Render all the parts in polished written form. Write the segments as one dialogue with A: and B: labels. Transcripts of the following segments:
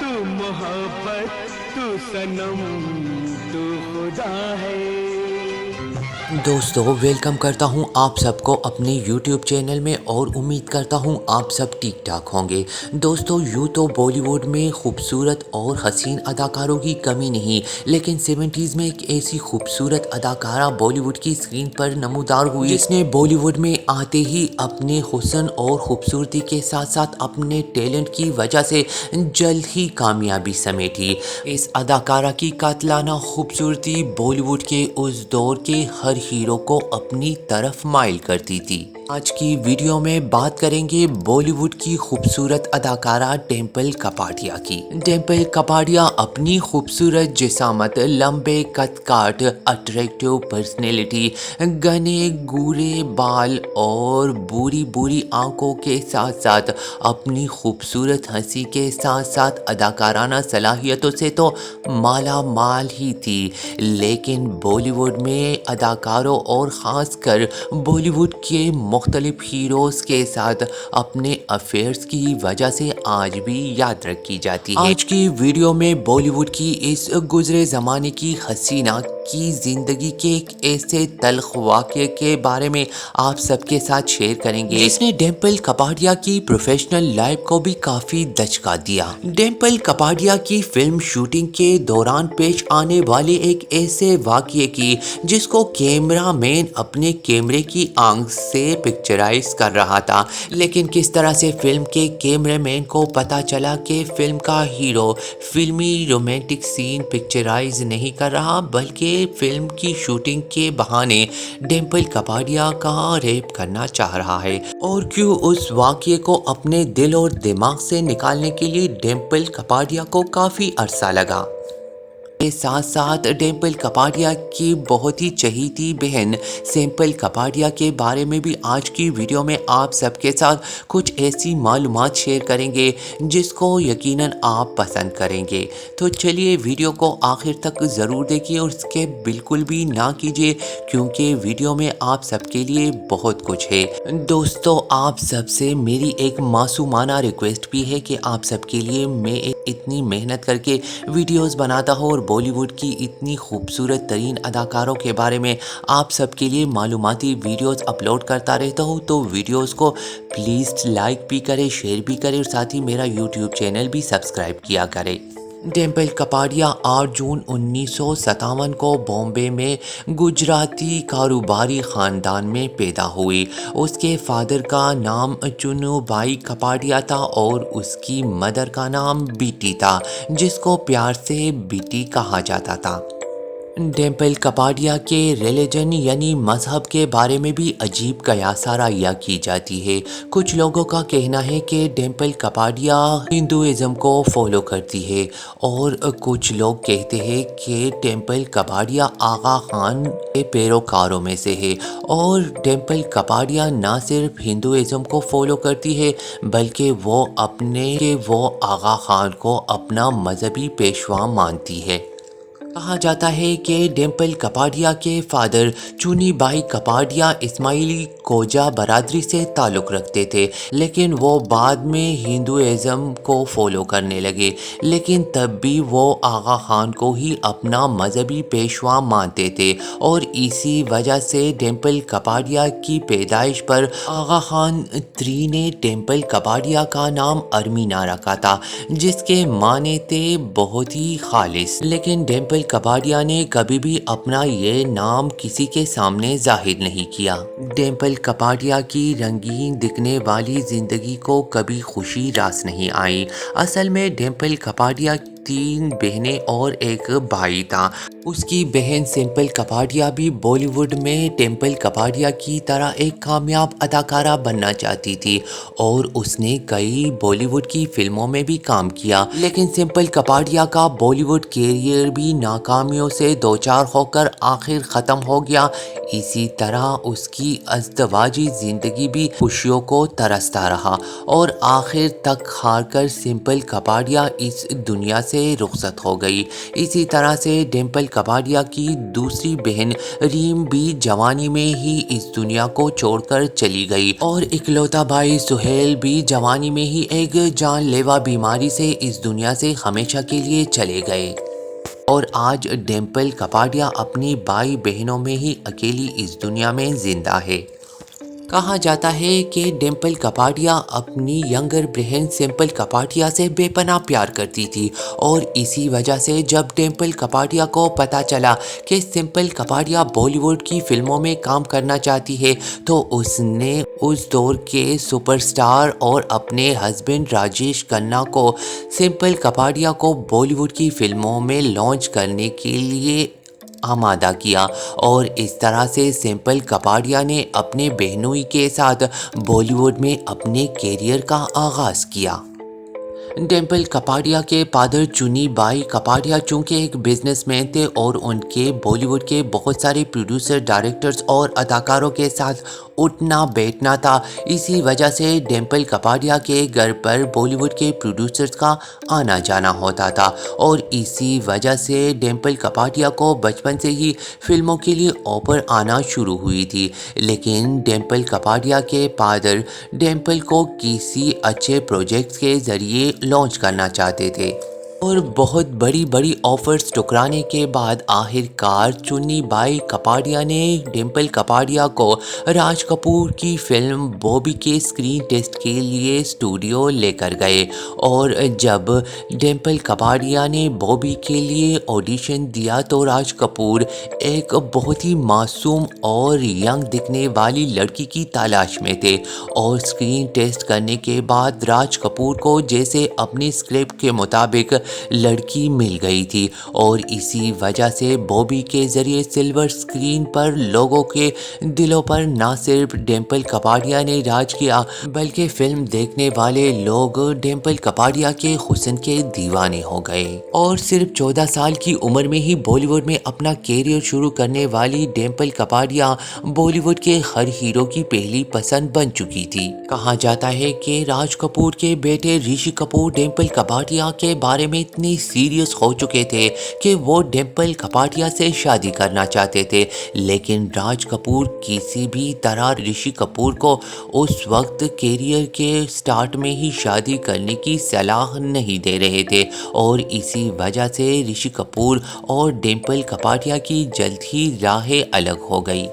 A: तू मोहब्बत, तू सनम, तू खुदा है।
B: दोस्तों वेलकम करता हूं आप सबको अपने YouTube चैनल में और उम्मीद करता हूं आप सब ठीक ठाक होंगे। दोस्तों यूँ तो बॉलीवुड में खूबसूरत और हसीन अदाकारों की कमी नहीं, लेकिन 70s में एक ऐसी खूबसूरत अदाकारा बॉलीवुड की स्क्रीन पर नमूदार हुई जिसने बॉलीवुड में आते ही अपने हुस्न और खूबसूरती के साथ साथ अपने टैलेंट की वजह से जल्द ही कामयाबी समेटी। इस अदाकारा की कातिलाना खूबसूरती बॉलीवुड के उस दौर के हर हीरो को अपनी तरफ माइल करती थी। आज की वीडियो में बात करेंगे बॉलीवुड की खूबसूरत अदाकारा डिम्पल कपाड़िया की। डिम्पल कपाड़िया अपनी खूबसूरत जिसामत, लंबे कद काट, अट्रैक्टिव पर्सनैलिटी, घने गोरे बाल और बुरी बुरी आंखों के साथ साथ अपनी खूबसूरत हंसी के साथ साथ अदाकाराना सलाहियतों से तो माला माल ही थी। लेकिन बॉलीवुड में अदाकारों और ख़ासकर बॉलीवुड के मुख्तलिफ हीरोज़ के साथ अपने अफेयर्स की वजह से आज भी याद रखी जाती है। आज की वीडियो में बॉलीवुड की इस गुजरे ज़माने की हसीना की ज़िंदगी के एक ऐसे तल्ख वाक़े के बारे में आप सबके साथ शेयर करेंगे जिसने डिम्पल कपाड़िया की प्रोफेशनल लाइफ को भी काफ़ी दचका दिया। डिम्पल कपाड़िया की फिल्म शूटिंग के दौरान पेश आने वाले एक ऐसे वाक़ये की जिसको कैमरामैन अपने कैमरे की आंख से पिक्चराइज कर रहा था, लेकिन किस तरह से फिल्म के कैमरामैन को पता चला कि फिल्म का हीरो फिल्मी रोमांटिक सीन पिक्चराइज नहीं कर रहा बल्कि फिल्म की शूटिंग के बहाने डिम्पल कपाड़िया का रेप करना चाह रहा है, और क्यों उस वाक़ये को अपने दिल और दिमाग से निकालने के लिए डिम्पल कपाड़िया को काफ़ी अरसा लगा। के साथ साथ डिम्पल कपाड़िया की बहुत ही चहीती बहन सैंपल कपाड़िया के बारे में भी आज की वीडियो में आप सबके साथ कुछ ऐसी मालूमात शेयर करेंगे जिसको यकीनन आप पसंद करेंगे। तो चलिए वीडियो को आखिर तक ज़रूर देखिए और इसके बिल्कुल भी ना कीजिए क्योंकि वीडियो में आप सबके लिए बहुत कुछ है। दोस्तों आप सबसे मेरी एक मासूमाना रिक्वेस्ट भी है कि आप सबके लिए मैं इतनी मेहनत करके वीडियोस बनाता हूँ और बॉलीवुड की इतनी खूबसूरत तरीन अदाकारों के बारे में आप सबके लिए मालूमाती वीडियोस अपलोड करता रहता हूँ, तो वीडियोस को प्लीज़ लाइक भी करें, शेयर भी करें और साथ ही मेरा यूट्यूब चैनल भी सब्सक्राइब किया करें। डिम्पल कपाड़िया 8 जून 1957 को बॉम्बे में गुजराती कारोबारी ख़ानदान में पैदा हुई। उसके फादर का नाम चुनूभाई कपाड़िया था और उसकी मदर का नाम बीटी था, जिसको प्यार से बीटी कहा जाता था। डिम्पल कपाड़िया के रिलीजन यानी मज़हब के बारे में भी अजीब कयासाराइयाँ की जाती है। कुछ लोगों का कहना है कि डिम्पल कपाड़िया हिंदुइज़्म को फॉलो करती है और कुछ लोग कहते हैं कि डिम्पल कपाड़िया आगा खान के पैरोकारों में से है, और डिम्पल कपाड़िया ना सिर्फ हिंदुइज़्म को फॉलो करती है बल्कि वो आगा खान को अपना मजहबी पेशवा मानती है। कहा जाता है कि डिम्पल कपाड़िया के फादर चुनीभाई कपाड़िया इस्माइली कोजा बरादरी से ताल्लुक़ रखते थे, लेकिन वो बाद में हिंदुइज़्म को फॉलो करने लगे, लेकिन तब भी वो आगा खान को ही अपना मजहबी पेशवा मानते थे, और इसी वजह से डिम्पल कपाड़िया की पैदाइश पर आगा खान III ने डिम्पल कपाड़िया का नाम अरमीना रखा था, जिसके माने थे बहुत ही खालिस। लेकिन डिम्पल कपाड़िया ने कभी भी अपना ये नाम किसी के सामने जाहिर नहीं किया। डिम्पल कपाड़िया की रंगीन दिखने वाली जिंदगी को कभी खुशी रास नहीं आई। असल में डिम्पल कपाड़िया 3 बहनें और एक भाई था। उसकी बहन सैंपल कपाड़िया भी बॉलीवुड में डिम्पल कपाड़िया की तरह एक कामयाब अदाकारा बनना चाहती थी और उसने कई बॉलीवुड की फिल्मों में भी काम किया, लेकिन सैंपल कपाड़िया का बॉलीवुड कैरियर भी नाकामियों से दो चार होकर आखिर ख़त्म हो गया। इसी तरह उसकी अज़दवाजी ज़िंदगी भी खुशियों को तरसता रहा और आखिर तक हारकर सैंपल कपाड़िया इस दुनिया से रुखसत हो गई। इसी तरह से डिम्पल कपाड़िया की दूसरी बहन रीम भी जवानी में ही इस दुनिया को छोड़कर चली गई और इकलौता भाई सुहेल भी जवानी में ही एक जानलेवा बीमारी से इस दुनिया से हमेशा के लिए चले गए। और आज डिम्पल कपाड़िया अपनी भाई बहनों में ही अकेली इस दुनिया में जिंदा है। कहा जाता है कि डिम्पल कपाड़िया अपनी यंगर बहन सिंपल कपाड़िया से बेपनाह प्यार करती थी और इसी वजह से जब डिम्पल कपाड़िया को पता चला कि सिंपल कपाड़िया बॉलीवुड की फिल्मों में काम करना चाहती है तो उसने उस दौर के सुपरस्टार और अपने हस्बैंड राजेश खन्ना को सिंपल कपाड़िया को बॉलीवुड की फिल्मों में लॉन्च करने के लिए आमादा किया और इस तरह से सिंपल कपाड़िया ने अपने बहनोई के साथ बॉलीवुड में अपने करियर का आगाज़ किया। डिम्पल कपाड़िया के फादर चुनी बाई कपाड़िया चूँकि एक बिजनेसमैन थे और उनके बॉलीवुड के बहुत सारे प्रोड्यूसर, डायरेक्टर्स और अदाकारों के साथ उठना बैठना था। इसी वजह से डिम्पल कपाड़िया के घर पर बॉलीवुड के प्रोड्यूसर्स का आना जाना होता था और इसी वजह से डिम्पल कपाड़िया को बचपन से ही फिल्मों के लिए ऑफर आना शुरू हुई थी। लेकिन डिम्पल कपाड़िया के फादर डिम्पल को किसी अच्छे प्रोजेक्ट्स के ज़रिए लॉन्च करना चाहते थे और बहुत बड़ी बड़ी ऑफर्स ठुकराने के बाद आखिरकार चुन्नी बाई कपाड़िया ने डिम्पल कपाड़िया को राज कपूर की फिल्म बॉबी के स्क्रीन टेस्ट के लिए स्टूडियो लेकर गए और जब डिम्पल कपाड़िया ने बॉबी के लिए ऑडिशन दिया तो राज कपूर एक बहुत ही मासूम और यंग दिखने वाली लड़की की तलाश में थे और स्क्रीन टेस्ट करने के बाद राज कपूर को जैसे अपनी स्क्रिप्ट के मुताबिक लड़की मिल गई थी और इसी वजह से बॉबी के ज़रिए सिल्वर स्क्रीन पर लोगों के दिलों पर न सिर्फ डिम्पल कपाड़िया ने राज किया बल्कि फिल्म देखने वाले लोग डिम्पल कपाड़िया के हुस्न के दीवाने हो गए और सिर्फ 14 साल की उम्र में ही बॉलीवुड में अपना कैरियर शुरू करने वाली डिम्पल कपाड़िया बॉलीवुड के हर हीरो की पहली पसंद बन चुकी थी। कहा जाता है कि राज कपूर के बेटे ऋषि कपूर डिम्पल कपाड़िया के बारे में इतने सीरियस हो चुके थे कि वो डिम्पल कपाड़िया से शादी करना चाहते थे, लेकिन राज कपूर किसी भी तरह ऋषि कपूर को उस वक्त कैरियर के स्टार्ट में ही शादी करने की सलाह नहीं दे रहे थे और इसी वजह से ऋषि कपूर और डिम्पल कपाड़िया की जल्द ही राहें अलग हो गई।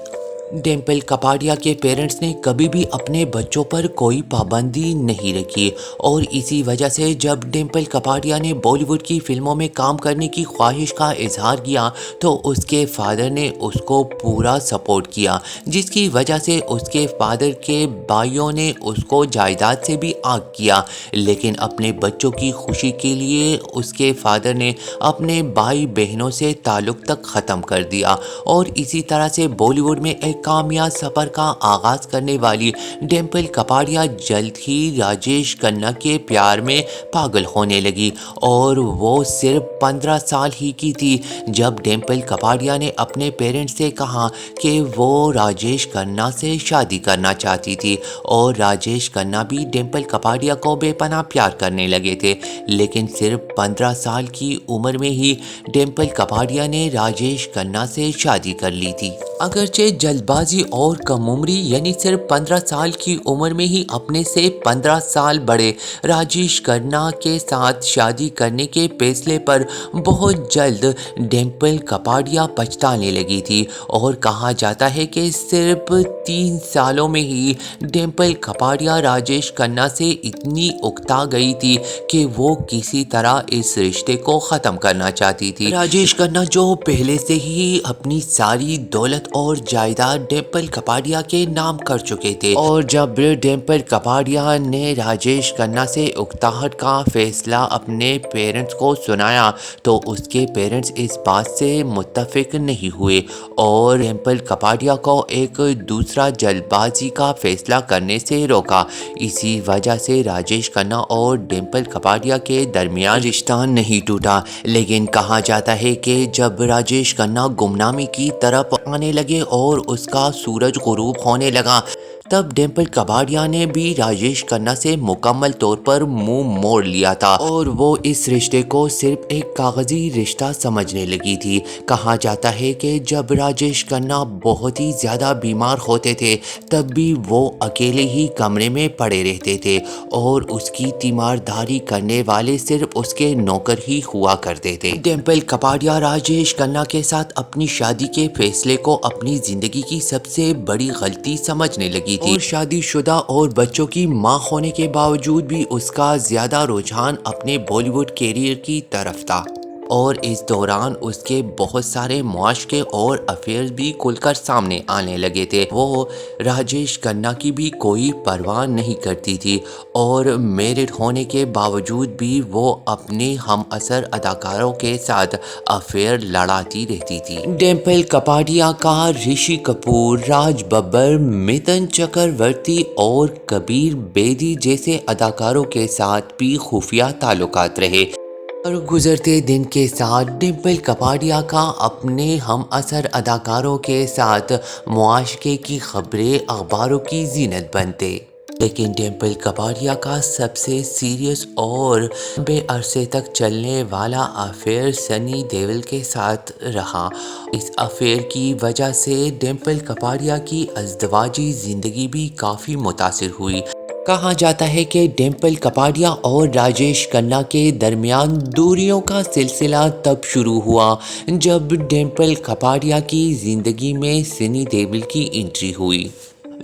B: डिम्पल कपाड़िया के पेरेंट्स ने कभी भी अपने बच्चों पर कोई पाबंदी नहीं रखी और इसी वजह से जब डिम्पल कपाड़िया ने बॉलीवुड की फिल्मों में काम करने की ख्वाहिश का इजहार किया तो उसके फादर ने उसको पूरा सपोर्ट किया, जिसकी वजह से उसके फादर के भाइयों ने उसको जायदाद से भी आग किया। लेकिन अपने बच्चों की खुशी के लिए उसके फादर ने अपने भाई बहनों से ताल्लुक़ तक ख़त्म कर दिया और इसी तरह से बॉलीवुड में एक कामयाब सफ़र का आगाज़ करने वाली डिम्पल कपाड़िया जल्द ही राजेश खन्ना के प्यार में पागल होने लगी और वो सिर्फ 15 साल ही की थी जब डिम्पल कपाड़िया ने अपने पेरेंट्स से कहा कि वो राजेश खन्ना से शादी करना चाहती थी और राजेश खन्ना भी डिम्पल कपाड़िया को बेपनाह प्यार करने लगे थे। लेकिन सिर्फ 15 साल की उम्र में ही डिम्पल कपाड़िया ने राजेश खन्ना से शादी कर ली थी। अगरचे जल्दबाजी और कम उम्री यानी सिर्फ 15 साल की उम्र में ही अपने से 15 साल बड़े राजेश खन्ना के साथ शादी करने के फैसले पर बहुत जल्द डिम्पल कपाड़िया पछताने लगी थी और कहा जाता है कि सिर्फ 3 सालों में ही डिम्पल कपाड़िया राजेश खन्ना से इतनी उकता गई थी कि वो किसी तरह इस रिश्ते को ख़त्म करना चाहती थी। राजेश खन्ना जो पहले से ही अपनी सारी दौलत और जायदाद डिम्पल कपाड़िया के नाम कर चुके थे और जब डिम्पल कपाड़िया ने राजेश खन्ना से उकताहट का फैसला अपने पेरेंट्स को सुनाया तो उसके पेरेंट्स इस बात से मुत्तफिक नहीं हुए और डिम्पल कपाड़िया को एक दूसरा जल्दबाजी का फैसला करने से रोका। इसी वजह से राजेश खन्ना और डिम्पल कपाड़िया के दरमियान रिश्ता नहीं टूटा। लेकिन कहा जाता है कि जब राजेश खन्ना गुमनामी की तरफ आने लगे और उसका सूरज गुरूब होने लगा तब डिम्पल कपाड़िया ने भी राजेश खन्ना से मुकम्मल तौर पर मुंह मोड़ लिया था और वो इस रिश्ते को सिर्फ एक कागजी रिश्ता समझने लगी थी। कहा जाता है कि जब राजेश खन्ना बहुत ही ज़्यादा बीमार होते थे तब भी वो अकेले ही कमरे में पड़े रहते थे और उसकी तीमारदारी करने वाले सिर्फ उसके नौकर ही हुआ करते थे। डिम्पल कपाड़िया राजेश खन्ना के साथ अपनी शादी के फैसले को अपनी ज़िंदगी की सबसे बड़ी गलती समझने लगी थी और शादीशुदा और बच्चों की मां होने के बावजूद भी उसका ज्यादा रुझान अपने बॉलीवुड कैरियर की तरफ था और इस दौरान उसके बहुत सारे मुआशके और अफेयर्स भी खुलकर सामने आने लगे थे। वो राजेश खन्ना की भी कोई परवाह नहीं करती थी और मैरिड होने के बावजूद भी वो अपने हम असर अदाकारों के साथ अफेयर लड़ाती रहती थी। डिम्पल कपाड़िया का ऋषि कपूर, राज बब्बर, मिथुन चक्रवर्ती और कबीर बेदी जैसे अदाकारों के साथ भी खुफिया ताल्लुकात रहे और गुजरते दिन के साथ डिम्पल कपाड़िया का अपने हम असर अदाकारों के साथ मुआशके की खबरें अखबारों की जीनत बनते। लेकिन डिम्पल कपाड़िया का सबसे सीरियस और लंबे अरसे तक चलने वाला अफेयर सनी देओल के साथ रहा। इस अफेयर की वजह से डिम्पल कपाड़िया की अज़दवाजी ज़िंदगी भी काफ़ी मुतासिर हुई। कहा जाता है कि डिम्पल कपाड़िया और राजेश खन्ना के दरमियान दूरियों का सिलसिला तब शुरू हुआ जब डिम्पल कपाड़िया की ज़िंदगी में सनी देओल की एंट्री हुई।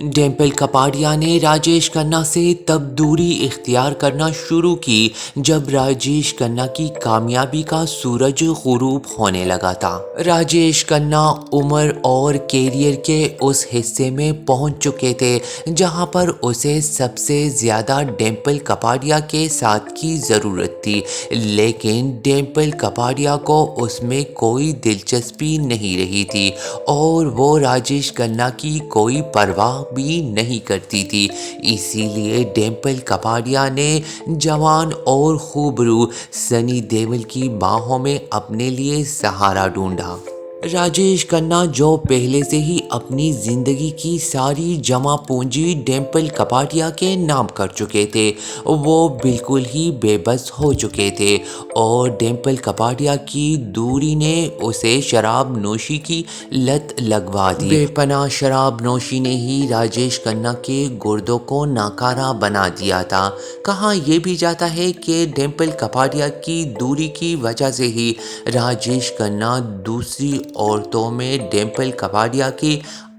B: डिम्पल कपाड़िया ने राजेश खन्ना से तब दूरी इख्तियार करना शुरू की जब राजेश खन्ना की कामयाबी का सूरज गुरूब होने लगा था। राजेश खन्ना उम्र और कैरियर के उस हिस्से में पहुंच चुके थे जहां पर उसे सबसे ज़्यादा डिम्पल कपाड़िया के साथ की ज़रूरत थी, लेकिन डिम्पल कपाड़िया को उसमें कोई दिलचस्पी नहीं रही थी और वो राजेश खन्ना की कोई परवाह भी नहीं करती थी। इसीलिए डिम्पल कपाड़िया ने जवान और खूबरू सनी देओल की बाहों में अपने लिए सहारा ढूंढा। राजेश खन्ना जो पहले से ही अपनी ज़िंदगी की सारी जमा पूंजी डिम्पल कपाड़िया के नाम कर चुके थे, वो बिल्कुल ही बेबस हो चुके थे और डिम्पल कपाड़िया की दूरी ने उसे शराब नोशी की लत लगवा दी। बेपनाह शराब नोशी ने ही राजेश खन्ना के गुर्दों को नाकारा बना दिया था। कहा यह भी जाता है कि डिम्पल कपाड़िया की दूरी की वजह से ही राजेश खन्ना दूसरी औरतों में डिम्पल कपाड़िया की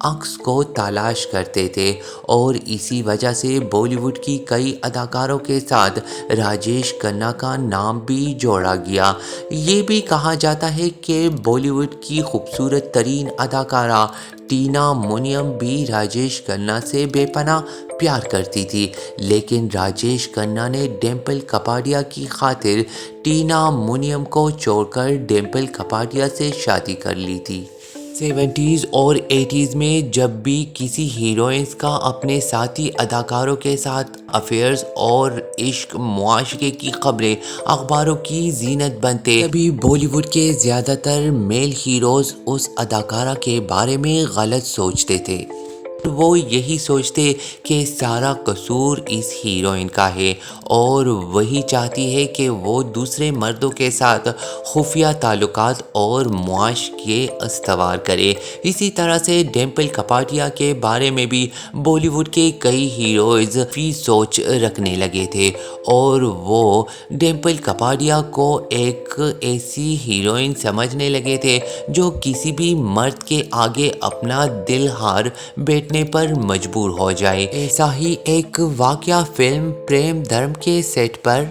B: अक्स को तलाश करते थे और इसी वजह से बॉलीवुड की कई अदाकारों के साथ राजेश खन्ना का नाम भी जोड़ा गया। ये भी कहा जाता है कि बॉलीवुड की खूबसूरत तरीन अदाकारा टीना मुनियम भी राजेश खन्ना से बेपनाह प्यार करती थी, लेकिन राजेश खन्ना ने डिम्पल कपाड़िया की खातिर टीना मुनियम को छोड़कर डिम्पल कपाड़िया से शादी कर ली थी। 70s और 80s में जब भी किसी हीरोइंस का अपने साथी अदाकारों के साथ अफेयर्स और इश्क मुआशके की खबरें अखबारों की जीनत बनते, तभी बॉलीवुड के ज़्यादातर मेल हीरोज़ उस अदाकारा के बारे में गलत सोचते थे। वो यही सोचते कि सारा कसूर इस हीरोइन का है और वही चाहती है कि वो दूसरे मर्दों के साथ खुफिया ताल्लुकात और मुआशके इस्तवार करे। इसी तरह से डिम्पल कपाड़िया के बारे में भी बॉलीवुड के कई हीरोज़ भी सोच रखने लगे थे और वो डिम्पल कपाड़िया को एक ऐसी हीरोइन समझने लगे थे जो किसी भी मर्द के आगे अपना दिल हार बैठने पर मजबूर हो जाए। ऐसा ही एक वाकया फिल्म प्रेम धर्म के सेट पर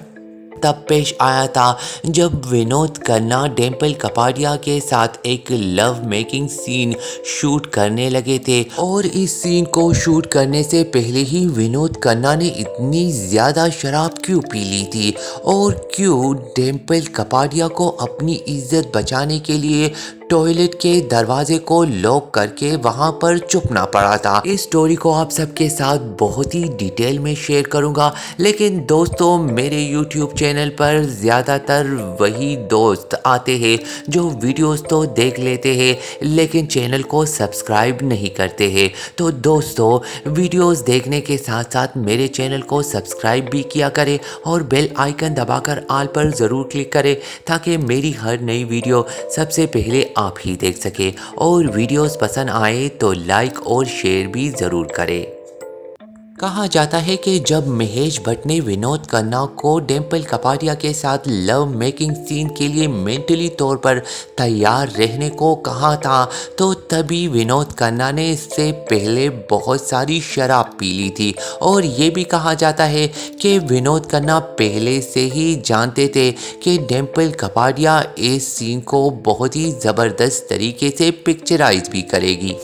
B: तब पेश आया था जब विनोद खन्ना डिम्पल कपाड़िया के साथ एक लव मेकिंग सीन शूट करने लगे थे और इस सीन को शूट करने से पहले ही विनोद खन्ना ने इतनी ज़्यादा शराब क्यों पी ली थी और क्यों डिम्पल कपाड़िया को अपनी इज्जत बचाने के लिए टॉयलेट के दरवाजे को लॉक करके वहां पर चुपना पड़ा था। इस स्टोरी को आप सबके साथ बहुत ही डिटेल में शेयर करूंगा, लेकिन दोस्तों मेरे YouTube चैनल पर ज़्यादातर वही दोस्त आते हैं जो वीडियोस तो देख लेते हैं लेकिन चैनल को सब्सक्राइब नहीं करते हैं। तो दोस्तों वीडियोस देखने के साथ साथ मेरे चैनल को सब्सक्राइब भी किया करें और बेल आइकन दबाकर ऑल पर ज़रूर क्लिक करें ताकि मेरी हर नई वीडियो सबसे पहले आप ही देख सके। और वीडियोस पसंद आए तो लाइक और शेयर भी ज़रूर करें। कहा जाता है कि जब महेश भट्ट ने विनोद खन्ना को डिम्पल कपाड़िया के साथ लव मेकिंग सीन के लिए मेंटली तौर पर तैयार रहने को कहा था तो तभी विनोद खन्ना ने इससे पहले बहुत सारी शराब पी ली थी। और ये भी कहा जाता है कि विनोद खन्ना पहले से ही जानते थे कि डिम्पल कपाड़िया इस सीन को बहुत ही ज़बरदस्त तरीके से पिक्चराइज भी करेगी।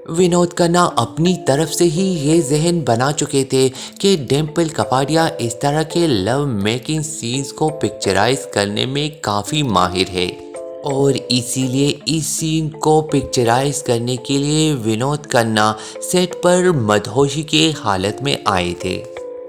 B: विनोद खन्ना अपनी तरफ से ही ये जहन बना चुके थे कि डिम्पल कपाड़िया इस तरह के लव मेकिंग सीन्स को पिक्चराइज करने में काफ़ी माहिर है और इसीलिए इस सीन को पिक्चराइज करने के लिए विनोद खन्ना सेट पर मदहोशी के हालत में आए थे।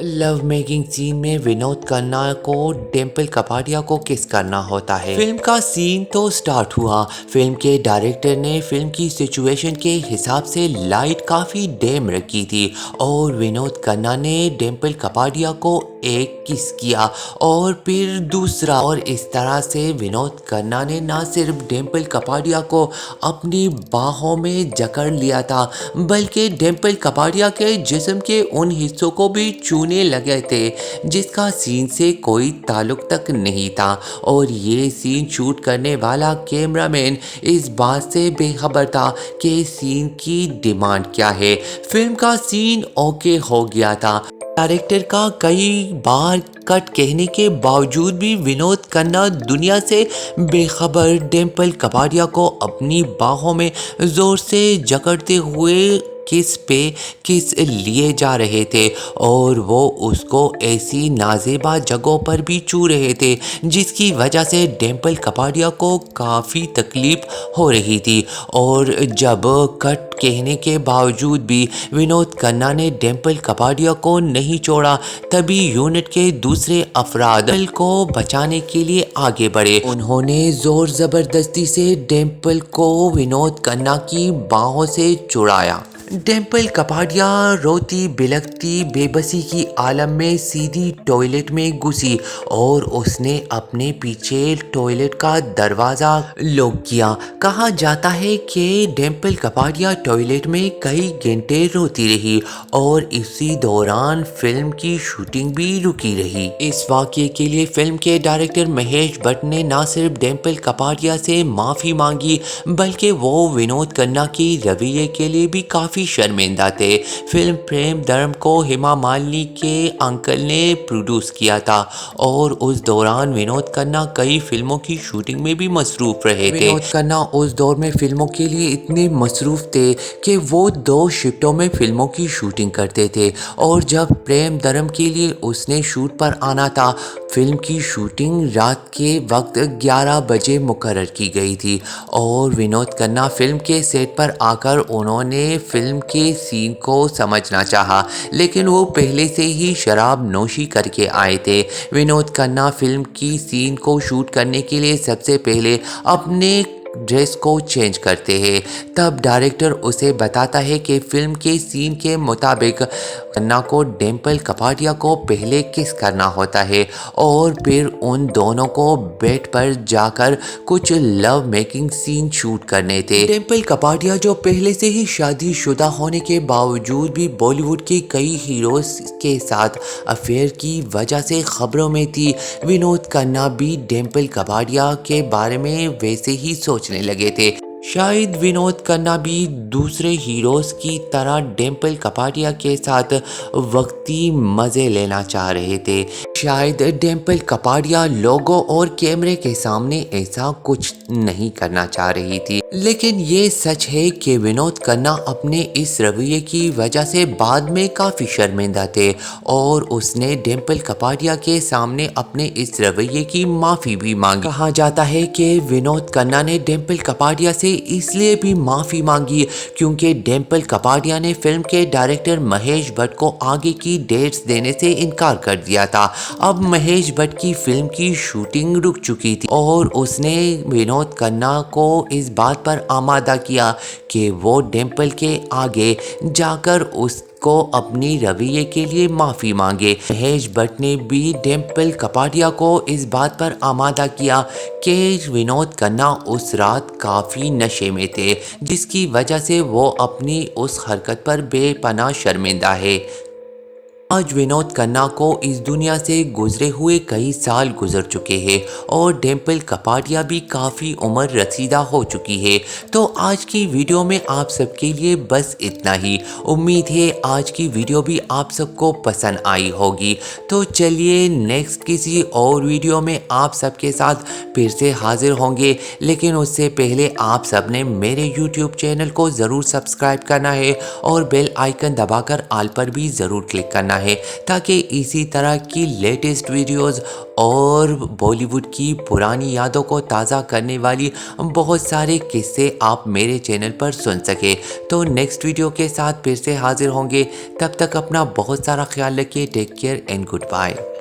B: लव मेकिंग सीन में विनोद खन्ना को डिम्पल कपाड़िया को किस करना होता है। फिल्म का सीन तो स्टार्ट हुआ। फिल्म के डायरेक्टर ने फिल्म की सिचुएशन के हिसाब से लाइट काफ़ी डैम रखी थी और विनोद खन्ना ने डिम्पल कपाड़िया को एक किस किया और फिर दूसरा, और इस तरह से विनोद खन्ना ने ना सिर्फ डिम्पल कपाड़िया को अपनी बाहों में जकड़ लिया था बल्कि डिम्पल कपाड़िया के जिस्म के उन हिस्सों को भी छूने लगे थे जिसका सीन से कोई ताल्लुक तक नहीं था। और ये सीन शूट करने वाला कैमरामैन इस बात से बेखबर था कि सीन की डिमांड क्या है। फिल्म का सीन ओके हो गया था। डायरेक्टर का कई बार कट कहने के बावजूद भी विनोद खन्ना दुनिया से बेखबर डिम्पल कपाड़िया को अपनी बाहों में जोर से जकड़ते हुए किस पे किस लिए जा रहे थे और वो उसको ऐसी नाजेबा जगहों पर भी छू रहे थे जिसकी वजह से डिम्पल कपाड़िया को काफ़ी तकलीफ हो रही थी। और जब कट कहने के बावजूद भी विनोद खन्ना ने डिम्पल कपाड़िया को नहीं छोड़ा तभी यूनिट के दूसरे अफराद को बचाने के लिए आगे बढ़े। उन्होंने जोर ज़बरदस्ती से डिम्पल को विनोद खन्ना की बाहों से छुड़ाया। डिम्पल कपाड़िया रोती बिलखती बेबसी की आलम में सीधी टॉयलेट में घुसी और उसने अपने पीछे टॉयलेट का दरवाज़ा लॉक किया। कहा जाता है कि डिम्पल कपाड़िया टॉयलेट में कई घंटे रोती रही और इसी दौरान फिल्म की शूटिंग भी रुकी रही। इस वाक़ये के लिए फिल्म के डायरेक्टर महेश भट्ट ने न सिर्फ डिम्पल कपाड़िया से माफ़ी मांगी बल्कि वो विनोद खन्ना के रवैये के लिए भी काफ़ी शर्मिंदा थे। फिल्म प्रेम धर्म को हेमा मालिनी के अंकल ने प्रोड्यूस किया था और उस दौरान विनोद खन्ना कई फिल्मों की शूटिंग में भी मसरूफ रहे थे। विनोद खन्ना उस दौर में फिल्मों के लिए इतने मसरूफ थे कि वो 2 शिफ्टों में फिल्मों की शूटिंग करते थे और जब प्रेम धर्म के लिए उसने शूट पर आना था फिल्म की शूटिंग रात के वक्त 11 बजे मुकर्रर की गई थी और विनोद खन्ना फिल्म के सेट पर आकर उन्होंने फिल्म के सीन को समझना चाहा लेकिन वो पहले से ही शराब नोशी करके आए थे। विनोद खन्ना फिल्म की सीन को शूट करने के लिए सबसे पहले अपने ड्रेस को चेंज करते हैं। तब डायरेक्टर उसे बताता है कि फिल्म के सीन के मुताबिक खन्ना को डिम्पल कपाड़िया को पहले किस करना होता है और फिर उन दोनों को बेड पर जाकर कुछ लव मेकिंग सीन शूट करने थे। डिम्पल कपाड़िया जो पहले से ही शादीशुदा होने के बावजूद भी बॉलीवुड के कई हीरोज के साथ अफेयर की वजह से खबरों में थी, विनोद खन्ना भी डिम्पल कपाड़िया के बारे में वैसे ही सोचने लगे थे। शायद विनोद खन्ना भी दूसरे हीरोज़ की तरह डिम्पल कपाड़िया के साथ वक्ती मज़े लेना चाह रहे थे। शायद डिम्पल कपाड़िया लोगो और कैमरे के सामने ऐसा कुछ नहीं करना चाह रही थी, लेकिन ये सच है कि विनोद खन्ना अपने इस रवैये की वजह से बाद में काफ़ी शर्मिंदा थे और उसने डिम्पल कपाड़िया के सामने अपने इस रवैये की माफ़ी भी मांगी। कहा जाता है कि विनोद खन्ना ने डिम्पल कपाड़िया से इसलिए भी माफ़ी मांगी क्योंकि डिम्पल कपाड़िया ने फिल्म के डायरेक्टर महेश भट्ट को आगे की डेट्स देने से इनकार कर दिया था। अब महेश भट्ट की फिल्म की शूटिंग रुक चुकी थी और उसने विनोद खन्ना को इस बात पर आमादा किया कि वो डिम्पल के आगे जाकर उसको अपनी रवैये के लिए माफ़ी मांगे। महेश भट्ट ने भी डिम्पल कपाड़िया को इस बात पर आमादा किया कि विनोद खन्ना उस रात काफ़ी नशे में थे, जिसकी वजह से वो अपनी उस हरकत पर बेपनाह शर्मिंदा है। आज विनोद खन्ना को इस दुनिया से गुजरे हुए कई साल गुजर चुके हैं और डिम्पल कपाड़िया भी काफ़ी उम्र रसीदा हो चुकी है। तो आज की वीडियो में आप सबके लिए बस इतना ही। उम्मीद है आज की वीडियो भी आप सबको पसंद आई होगी। तो चलिए नेक्स्ट किसी और वीडियो में आप सबके साथ फिर से हाजिर होंगे, लेकिन उससे पहले आप सब ने मेरे यूट्यूब चैनल को ज़रूर सब्सक्राइब करना है और बेल आइकन दबाकर ऑल पर भी ज़रूर क्लिक करना है ताकि इसी तरह की लेटेस्ट वीडियोस और बॉलीवुड की पुरानी यादों को ताज़ा करने वाली बहुत सारे किस्से आप मेरे चैनल पर सुन सके। तो नेक्स्ट वीडियो के साथ फिर से हाजिर होंगे, तब तक अपना बहुत सारा ख्याल रखिए। Take care and good bye.